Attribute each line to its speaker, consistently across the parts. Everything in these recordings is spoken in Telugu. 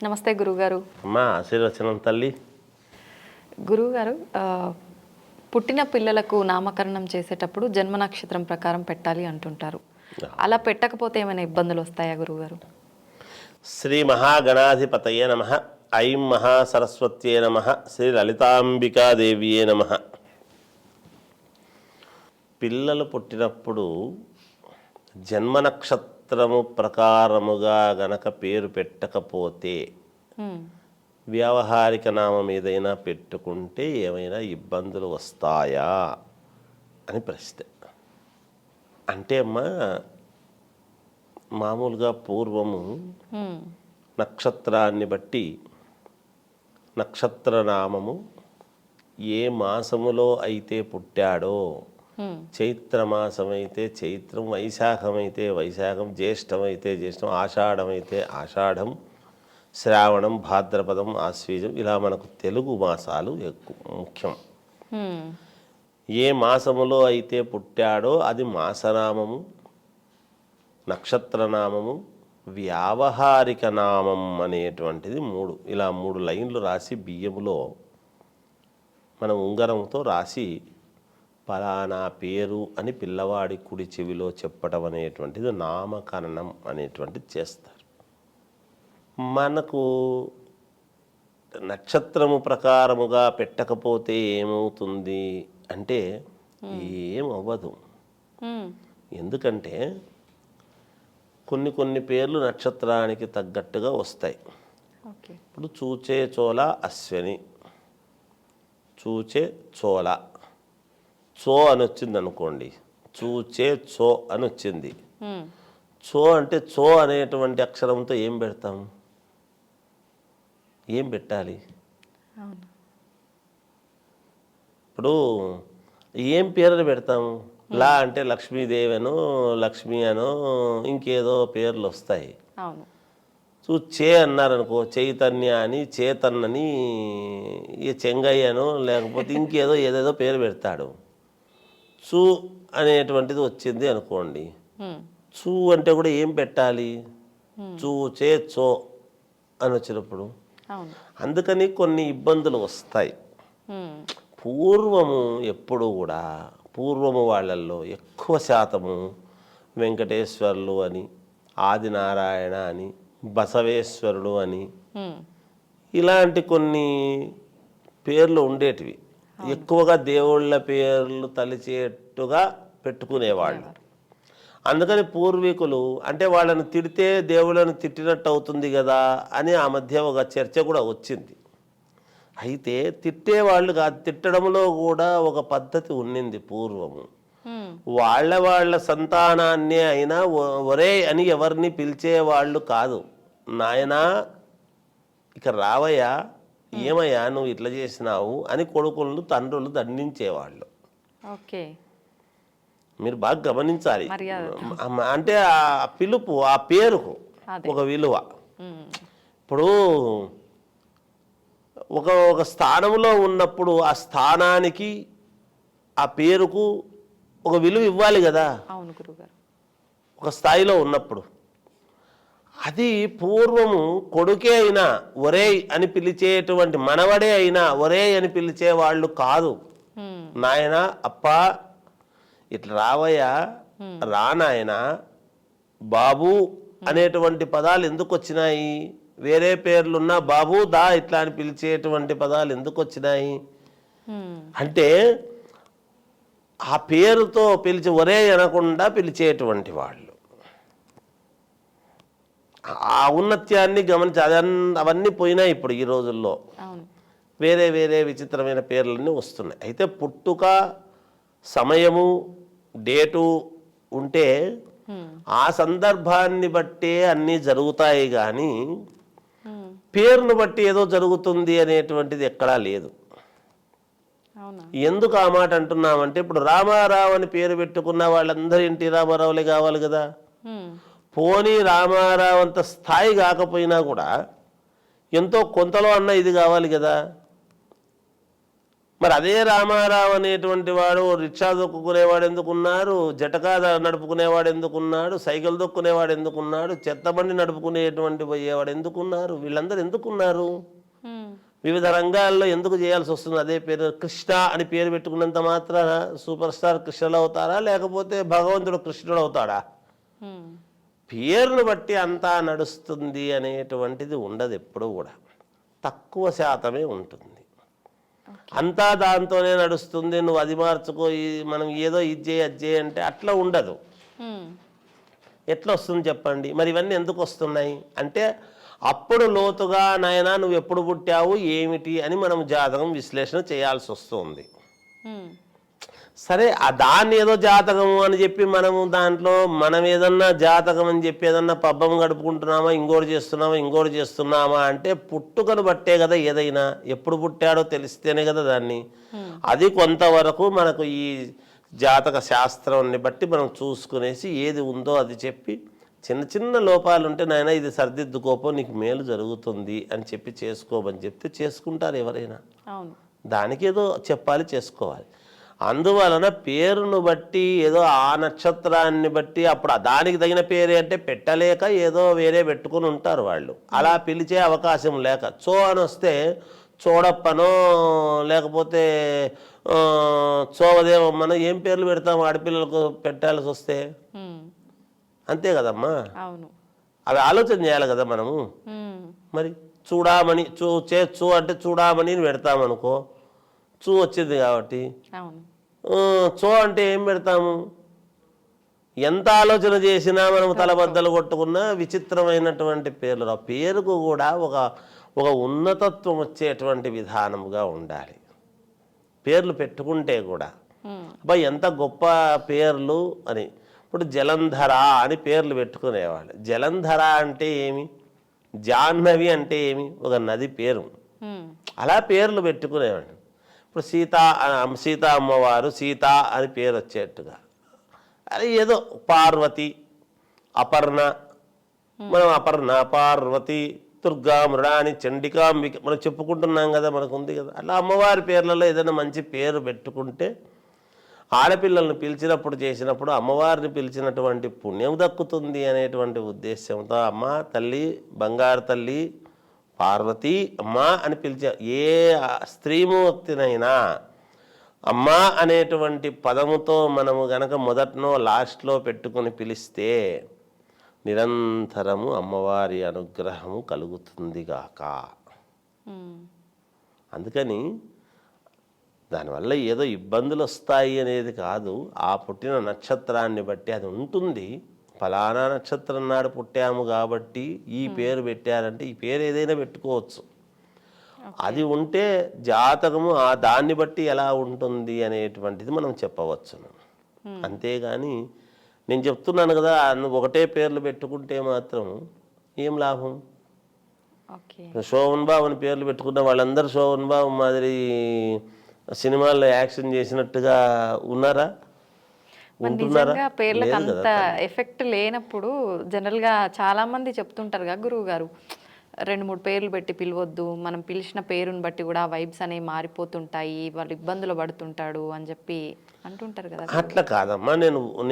Speaker 1: నమస్తే గురుగారు.
Speaker 2: అమ్మా ఆశీర్వచనం తల్లి.
Speaker 1: గురుగారు, పుట్టిన పిల్లలకు నామకరణం చేసేటప్పుడు జన్మ నక్షత్రం ప్రకారం పెట్టాలి అంటుంటారు. అలా పెట్టకపోతే ఏమైనా ఇబ్బందులు వస్తాయా గురుగారు?
Speaker 2: శ్రీ మహాగణాధిపతయే నమః. ఐం మహాసరస్వత్యే నమః. శ్రీ లలితాంబికాదేవియే నమః. పిల్లలు పుట్టినప్పుడు జన్మ నక్షత్రము ప్రకారముగా గనక పేరు పెట్టకపోతే వ్యావహారిక నామం ఏదైనా పెట్టుకుంటే ఏమైనా ఇబ్బందులు వస్తాయా అని ప్రశ్న. అంటే అమ్మా, మామూలుగా పూర్వము నక్షత్రాన్ని బట్టి నక్షత్రనామము ఏ మాసములో అయితే పుట్టాడో, చైత్రమాసమైతే చైత్రం, వైశాఖమైతే వైశాఖం, జ్యేష్టమైతే జ్యేష్టం, ఆషాఢమైతే ఆషాఢం, శ్రావణం, భాద్రపదం, ఆశ్వీజం, ఇలా మనకు తెలుగు మాసాలు ఎక్కువ ముఖ్యం. ఏ మాసములో అయితే పుట్టాడో అది మాసనామము, నక్షత్రనామము, వ్యావహారిక నామం అనేటువంటిది ఇలా మూడు లైన్లు రాసి బియ్యములో మనం ఉంగరంతో రాసి పలానా పేరు అని పిల్లవాడి కుడి చెవిలో చెప్పడం అనేటువంటిది నామకరణం అనేటువంటిది చేస్తారు. మనకు నక్షత్రము ప్రకారముగా పెట్టకపోతే ఏమవుతుంది అంటే ఏమవ్వదు. ఎందుకంటే కొన్ని పేర్లు నక్షత్రానికి తగ్గట్టుగా వస్తాయి. ఇప్పుడు చూచే చోళ అశ్విని, చూచే చోళ, చో అని వచ్చింది అనుకోండి, చూచే చో అని వచ్చింది. చో అంటే చో అనేటువంటి అక్షరంతో ఏం పెడతాం? ఏం పెట్టాలి? ఇప్పుడు ఏం పేర్లు పెడతాము? లా అంటే లక్ష్మీదేవి అనో, లక్ష్మి అనో, ఇంకేదో పేర్లు వస్తాయి. చే అన్నారనుకో, చైతన్య అని, చేతన్నని, చెంగయ్యనో, లేకపోతే ఇంకేదో ఏదేదో పేరు పెడతాడు. చూ అనేటువంటిది వచ్చింది అనుకోండి, చూ అంటే కూడా ఏం పెట్టాలి? చూ చే చో అని వచ్చినప్పుడు అందుకని కొన్ని ఇబ్బందులు వస్తాయి. ఎప్పుడు కూడా పూర్వము వాళ్ళల్లో ఎక్కువ శాతము వెంకటేశ్వర్లు అని, ఆదినారాయణ అని, బసవేశ్వరుడు అని, ఇలాంటి కొన్ని పేర్లు ఉండేటివి. ఎక్కువగా దేవుళ్ళ పేర్లు తలిచేట్టుగా పెట్టుకునేవాళ్ళు. అందుకని పూర్వీకులు అంటే వాళ్ళని తిడితే దేవుళ్ళని తిట్టినట్టు అవుతుంది కదా అని ఆ మధ్య ఒక చర్చ కూడా వచ్చింది. అయితే తిట్టేవాళ్ళు కాదు, తిట్టడంలో కూడా ఒక పద్ధతి ఉన్నింది పూర్వము. వాళ్ళ సంతానాన్నే అయినా ఒరే అని ఎవరిని పిలిచేవాళ్ళు కాదు. నాయనా ఇక రావయ్యా, ఏమయ్యా నువ్వు ఇట్లా చేసినావు అని కొడుకులను తండ్రులు దండించేవాళ్ళు. మీరు బాగా గమనించాలి. అంటే ఆ పిలుపు, ఆ పేరుకు ఒక విలువ. ఇప్పుడు ఒక స్థానంలో ఉన్నప్పుడు ఆ స్థానానికి, ఆ పేరుకు ఒక విలువ ఇవ్వాలి కదా. ఒక స్థాయిలో ఉన్నప్పుడు అది పూర్వము కొడుకే అయినా ఒరేయ్ అని పిలిచేటువంటి, మనవడే అయినా ఒరేయ్ అని పిలిచే వాళ్ళు కాదు. నాయన, అప్పా ఇట్లా రావయ్యా, రానాయన, బాబు అనేటువంటి పదాలు ఎందుకు వచ్చినాయి? వేరే పేర్లున్నా బాబు దా ఇట్లా అని పిలిచేటువంటి పదాలు ఎందుకు వచ్చినాయి అంటే ఆ పేరుతో పిలిచి ఒరే అనకుండా పిలిచేటువంటి వాళ్ళు. ఆ ఔన్నత్యాన్ని గమనించి అవన్నీ పోయినాయి. ఇప్పుడు ఈ రోజుల్లో వేరే వేరే విచిత్రమైన పేర్లన్నీ వస్తున్నాయి. అయితే పుట్టుక సమయము, డేటు ఉంటే ఆ సందర్భాన్ని బట్టే అన్నీ జరుగుతాయి, కానీ పేరును బట్టి ఏదో జరుగుతుంది అనేటువంటిది ఎక్కడా లేదు. ఎందుకు ఆ మాట అంటున్నామంటే, ఇప్పుడు రామారావు అని పేరు పెట్టుకున్న వాళ్ళందరూ ఎన్టీ రామారావులే కావాలి కదా. పోనీ రామారావు అంత స్థాయి కాకపోయినా కూడా ఎంతో కొంతలో అన్న ఇది కావాలి కదా. మరి అదే రామారావు అనేటువంటి వాడు రిక్షా దొక్కుకునేవాడు ఎందుకున్నారు, జటకా నడుపుకునేవాడు ఎందుకున్నాడు, సైకిల్ దొక్కునేవాడు ఎందుకున్నాడు, చెత్తబండి నడుపుకునేటువంటి పోయేవాడు ఎందుకున్నారు, వీళ్ళందరూ ఎందుకున్నారు? వివిధ రంగాల్లో ఎందుకు చేయాల్సి వస్తుంది? అదే పేరు కృష్ణ అని పేరు పెట్టుకున్నంత మాత్రాన సూపర్ స్టార్ కృష్ణుడు అవుతారా, లేకపోతే భగవంతుడు కృష్ణుడు అవుతాడా? పేరును బట్టి అంతా నడుస్తుంది అనేటువంటిది ఉండదు, ఎప్పుడూ కూడా తక్కువ శాతమే ఉంటుంది. అంతా దాంతోనే నడుస్తుంది, నువ్వు అది మార్చుకో, మనం ఏదో ఇది చేయి అది చేయి అంటే అట్లా ఉండదు. ఎట్లా వస్తుంది చెప్పండి? మరి ఇవన్నీ ఎందుకు వస్తున్నాయి అంటే అప్పుడు లోతుగా నాయనా నువ్వు ఎప్పుడు పుట్టావు ఏమిటి అని మనం జాతకం విశ్లేషణ చేయాల్సి వస్తుంది. సరే దాన్ని ఏదో జాతకము అని చెప్పి మనము దాంట్లో మనం ఏదన్నా జాతకం అని చెప్పి ఏదన్నా పబ్బం గడుపుకుంటున్నామా, ఇంకోటి చేస్తున్నామా అంటే పుట్టుకను బట్టే కదా ఏదైనా. ఎప్పుడు పుట్టాడో తెలిస్తేనే కదా దాన్ని. అది కొంతవరకు మనకు ఈ జాతక శాస్త్రాన్ని బట్టి మనం చూసుకునేసి ఏది ఉందో అది చెప్పి చిన్న చిన్న లోపాలు ఉంటే నాయన ఇది సర్దిద్దుకోపో నీకు మేలు జరుగుతుంది అని చెప్పి చేసుకోమని చెప్తే చేసుకుంటారు ఎవరైనా. దానికి ఏదో చెప్పాలి, చేసుకోవాలి. అందువలన పేరును బట్టి ఏదో ఆ నక్షత్రాన్ని బట్టి అప్పుడు దానికి తగిన పేరే అంటే పెట్టలేక ఏదో వేరే పెట్టుకుని ఉంటారు వాళ్ళు. అలా పిలిచే అవకాశం లేక చో అని వస్తే చోడప్పనో లేకపోతే చోవదేవమ్మనో ఏం పేర్లు పెడతాం ఆడపిల్లలకు పెట్టాల్సి వస్తే? అంతే కదమ్మా. అవి ఆలోచన చేయాలి కదా మనము. మరి చూడామణి చూ అంటే చూడామణి పెడతామనుకో, చూ వచ్చింది కాబట్టి. చో అంటే ఏం పెడతాము? ఎంత ఆలోచన చేసినా మనం తలబద్దలు కొట్టుకున్నా విచిత్రమైనటువంటి పేర్లు. ఆ పేరుకు కూడా ఒక ఉన్నతత్వం వచ్చేటువంటి విధానముగా ఉండాలి పేర్లు పెట్టుకుంటే కూడా. అబ్బాయి ఎంత గొప్ప పేర్లు అని. ఇప్పుడు జలంధర అని పేర్లు పెట్టుకునేవాళ్ళు. జలంధర అంటే ఏమి, జాహ్నవి అంటే ఏమి, ఒక నది పేరు. అలా పేర్లు పెట్టుకునేవాళ్ళు. ఇప్పుడు సీతా అమ్మవారు సీత అని పేరు వచ్చేట్టుగా, అది ఏదో పార్వతి, అపర్ణ, మనం అపర్ణ, పార్వతి, దుర్గా, మృడాని, చండికాంబిక మనం చెప్పుకుంటున్నాం కదా, మనకు ఉంది కదా. అలా అమ్మవారి పేర్లలో ఏదైనా మంచి పేరు పెట్టుకుంటే ఆడపిల్లలను పిలిచినప్పుడు చేసినప్పుడు అమ్మవారిని పిలిచినటువంటి పుణ్యం దక్కుతుంది అనేటువంటి ఉద్దేశంతో అమ్మ తల్లి, బంగారు తల్లి, పార్వతి అమ్మ అని పిలిచే ఏ స్త్రీమూర్తినైనా అమ్మ అనేటువంటి పదముతో మనము గనక మొదట్లో లాస్ట్లో పెట్టుకొని పిలిస్తే నిరంతరము అమ్మవారి అనుగ్రహము కలుగుతుందిగాక. అందుకని దానివల్ల ఏదో ఇబ్బందులు వస్తాయి అనేది కాదు. ఆ పుట్టిన నక్షత్రాన్ని బట్టి అది ఉంటుంది. ఫలానా నక్షత్రం నాడు పుట్టాము కాబట్టి ఈ పేరు పెట్టారంటే ఈ పేరు ఏదైనా పెట్టుకోవచ్చు. అది ఉంటే జాతకము దాన్ని బట్టి ఎలా ఉంటుంది అనేటువంటిది మనం చెప్పవచ్చును. అంతేగాని నేను చెప్తున్నాను కదా ఒకటే పేర్లు పెట్టుకుంటే మాత్రం ఏం లాభం? శోభన్ బాబు అని పేర్లు పెట్టుకున్న వాళ్ళందరూ శోభన్ బాబు మాదిరి సినిమాల్లో యాక్షన్ చేసినట్టుగా ఉన్నారా?
Speaker 1: నిజంగా పేర్లకు అంత ఎఫెక్ట్ లేనప్పుడు జనరల్గా చాలా మంది చెప్తుంటారు కదా గురువు గారు, 2-3 పేర్లు పెట్టి పిలవద్దు, మనం పిలిచిన పేరుని బట్టి కూడా వైబ్స్ అనేవి మారిపోతుంటాయి, వాళ్ళు ఇబ్బందులు పడుతుంటాడు అని చెప్పి అంటుంటారు కదా.
Speaker 2: అట్లా కాదమ్మా,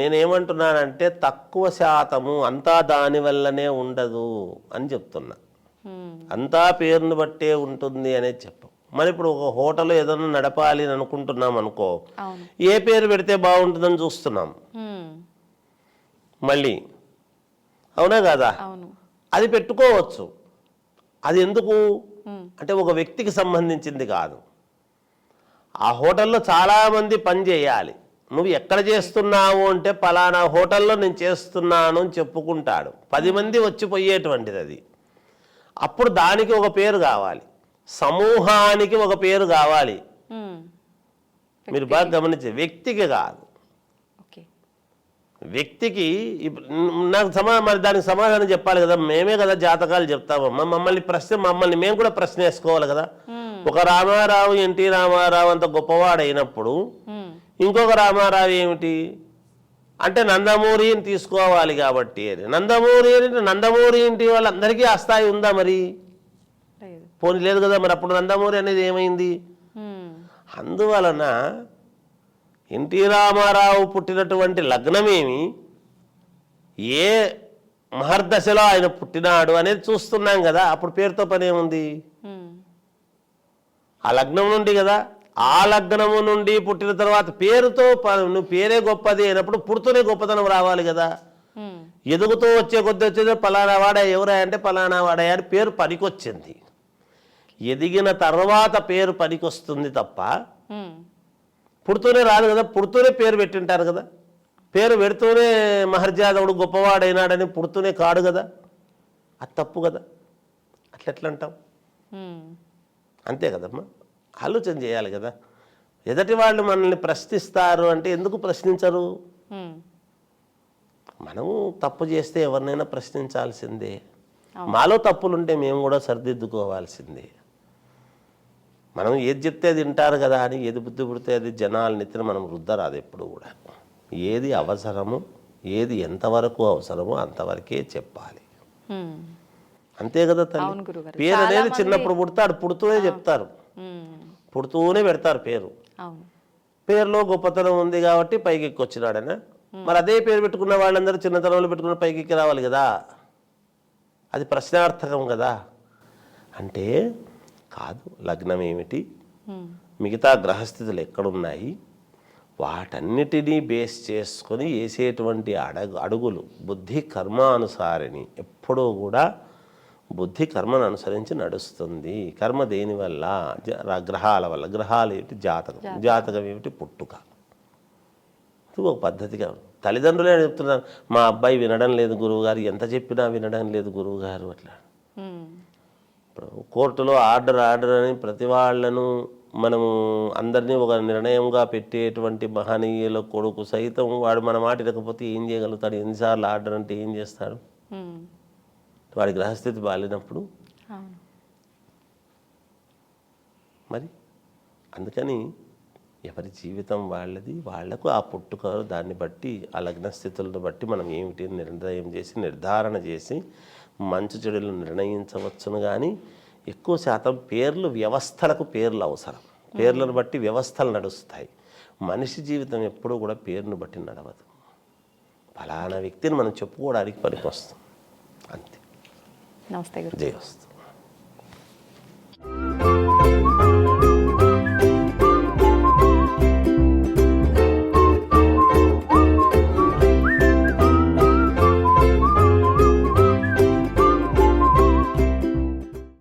Speaker 2: నేనేమంటున్నానంటే తక్కువ శాతము అంతా దాని వల్లనే ఉండదు అని చెప్తున్నా. అంతా పేరుని బట్టే ఉంటుంది అనేది చెప్పు. మరి ఇప్పుడు ఒక హోటల్ ఏదైనా నడపాలి అని అనుకుంటున్నాం అనుకో, ఏ పేరు పెడితే బాగుంటుందని చూస్తున్నాం మళ్ళీ, అవునా కదా? అది పెట్టుకోవచ్చు. అది ఎందుకు అంటే ఒక వ్యక్తికి సంబంధించింది కాదు. ఆ హోటల్లో చాలామంది పని చేయాలి. నువ్వు ఎక్కడ చేస్తున్నావు అంటే పలానా హోటల్లో నేను చేస్తున్నాను అని చెప్పుకుంటాడు. 10 మంది వచ్చిపోయేటువంటిది అది. అప్పుడు దానికి ఒక పేరు కావాలి, సమూహానికి ఒక పేరు కావాలి. మీరు బాగా గమనించే, వ్యక్తికి కాదు. వ్యక్తికి నాకు మరి దానికి సమాధానం చెప్పాలి కదా. మేమే కదా జాతకాలు చెప్తామమ్మా. మమ్మల్ని మేము కూడా ప్రశ్న వేసుకోవాలి కదా. ఒక రామారావు, ఎన్టీ రామారావు అంత గొప్పవాడైనప్పుడు ఇంకొక రామారావు ఏమిటి అంటే నందమూరిని తీసుకోవాలి కాబట్టి. నందమూరి ఇంటి వాళ్ళందరికీ ఆ స్థాయి ఉందా? మరి పోనీ లేదు కదా. మరి అప్పుడు నందమూరి అనేది ఏమైంది? అందువలన ఎన్టీ రామారావు పుట్టినటువంటి లగ్నమేమి, ఏ మహర్దశలో ఆయన పుట్టినాడు అనేది చూస్తున్నాం కదా. అప్పుడు పేరుతో పని ఏముంది? ఆ లగ్నం నుండి కదా. ఆ లగ్నము నుండి పుట్టిన తర్వాత పేరుతో నువ్వు పేరే గొప్పది అయినప్పుడు పుడుతూనే గొప్పతనం రావాలి కదా. ఎదుగుతూ వచ్చే కొద్ది వచ్చేది పలానా వాడా, ఎవరా అంటే పలానా వాడా అని పేరు పనికొచ్చింది. ఎదిగిన తర్వాత పేరు పనికొస్తుంది తప్ప పుడుతూనే రాదు కదా. పుడుతూనే పేరు పెట్టింటారు కదా. పేరు పెడుతూనే మహర్జాదవుడు గొప్పవాడైనాడని పుడుతూనే కాడు కదా. అది తప్పు కదా. అట్లెట్లా అంటాం? అంతే కదమ్మా. ఆలోచన చేయాలి కదా. ఎదటి వాళ్ళు మనల్ని ప్రశ్నిస్తారు అంటే ఎందుకు ప్రశ్నించరు? మనము తప్పు చేస్తే ఎవరినైనా ప్రశ్నించాల్సిందే. మాలో తప్పులుంటే మేము కూడా సరిదిద్దుకోవాల్సిందే. మనం ఏది చెప్తే అది వింటారు కదా అని ఏది బుద్ధి పుడితే అది జనాల నెత్తిన మనం రుద్దరాదు ఎప్పుడు కూడా. ఏది అవసరము, ఏది ఎంతవరకు అవసరమో అంతవరకే చెప్పాలి. అంతే కదా తల్లి. పేరు అనేది చిన్నప్పుడు పుడతాడు, పుడుతూనే చెప్తారు, పుడుతూనే పెడతారు పేరు. పేరులో గొప్పతనం ఉంది కాబట్టి పైకి ఎక్కొచ్చినాడనా. మరి అదే పేరు పెట్టుకున్న వాళ్ళందరూ చిన్నతనంలో పెట్టుకున్న పైకి ఎక్కి రావాలి కదా. అది ప్రశ్నార్థకం కదా. అంటే కాదు, లగ్నం ఏమిటి, మిగతా గ్రహస్థితులు ఎక్కడున్నాయి, వాటన్నిటినీ బేస్ చేసుకొని వేసేటువంటి అడుగులు బుద్ధి కర్మానుసారిని. ఎప్పుడూ కూడా బుద్ధి కర్మను అనుసరించి నడుస్తుంది. కర్మ దేనివల్ల? గ్రహాల వల్ల. గ్రహాలు ఏమిటి? జాతకం. జాతకం ఏమిటి? పుట్టుక. ఇది ఒక పద్ధతిగా. తల్లిదండ్రులే చెప్తున్నారు, మా అబ్బాయి వినడం లేదు గురువుగారు, ఎంత చెప్పినా వినడం లేదు గురువుగారు అట్లా. ఇప్పుడు కోర్టులో ఆర్డర్ అని ప్రతి వాళ్ళను మనము అందరినీ ఒక నిర్ణయంగా పెట్టేటువంటి మహనీయుల కొడుకు సైతం వాడు మన మాట వినకపోతే ఏం చేయగలుగుతాడు? ఎన్నిసార్లు ఆర్డర్ అంటే ఏం చేస్తాడు? వాడి గ్రహస్థితి బాగాలేనప్పుడు మరి. అందుకని ఎవరి జీవితం వాళ్ళది, వాళ్లకు ఆ పుట్టుక దాన్ని బట్టి ఆ లగ్నస్థితులను బట్టి మనం ఏమిటి నిర్ణయం చేసి నిర్ధారణ చేసి మంచి చెడులను నిర్ణయించవచ్చును. కానీ ఎక్కువ శాతం పేర్లు, వ్యవస్థలకు పేర్లు అవసరం. పేర్లను బట్టి వ్యవస్థలు నడుస్తాయి. మనిషి జీవితం ఎప్పుడూ కూడా పేరును బట్టి నడవదు. ఫలానా వ్యక్తిని మనం చెప్పుకోవడానికి పనికొస్తుంది అంతే.
Speaker 1: నమస్తే గురు.
Speaker 2: జయస్తు.